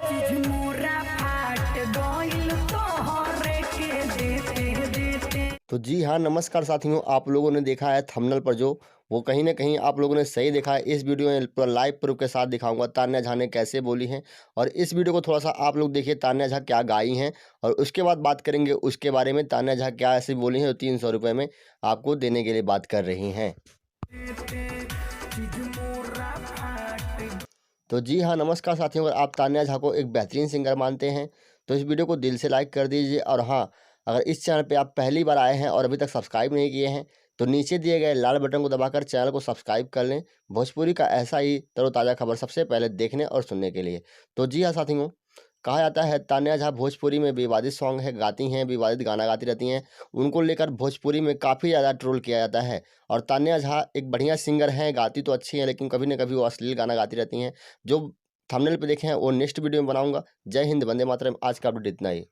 चीज मोरा फाट गइल तोहरे के देते देते। तो जी हाँ, नमस्कार साथियों, आप लोगों ने देखा है थंबनेल पर जो वो कहीं ना कहीं आप लोगों ने सही देखा है। इस वीडियो में पूरा लाइव प्रूफ के साथ दिखाऊंगा तान्या झा ने कैसे बोली हैं, और इस वीडियो को थोड़ा सा आप लोग देखिए तान्या झा क्या गाई हैं, और उसके बाद बात करेंगे उसके बारे में तान्या झा क्या ऐसी बोली हैं जो 300 रुपये में आपको देने के लिए बात कर रही हैं। चीज मोरा फाट। तो जी हाँ, नमस्कार साथियों, अगर आप तान्या झा को एक बेहतरीन सिंगर मानते हैं तो इस वीडियो को दिल से लाइक कर दीजिए। और हाँ, अगर इस चैनल पे आप पहली बार आए हैं और अभी तक सब्सक्राइब नहीं किए हैं तो नीचे दिए गए लाल बटन को दबाकर चैनल को सब्सक्राइब कर लें, भोजपुरी का ऐसा ही तरोताज़ा खबर सबसे पहले देखने और सुनने के लिए। तो जी हाँ साथियों, कहा जाता है तान्या झा भोजपुरी में विवादित सॉन्ग है गाती हैं, विवादित गाना गाती रहती हैं। उनको लेकर भोजपुरी में काफ़ी ज़्यादा ट्रोल किया जाता है। और तान्या झा एक बढ़िया सिंगर हैं, गाती तो अच्छी हैं लेकिन कभी ना कभी वो अश्लील गाना गाती रहती हैं। जो थंबनेल पे देखे हैं वो नेक्स्ट वीडियो में बनाऊंगा। जय हिंद, वंदे मातरम। आज का अपडेट इतना ही।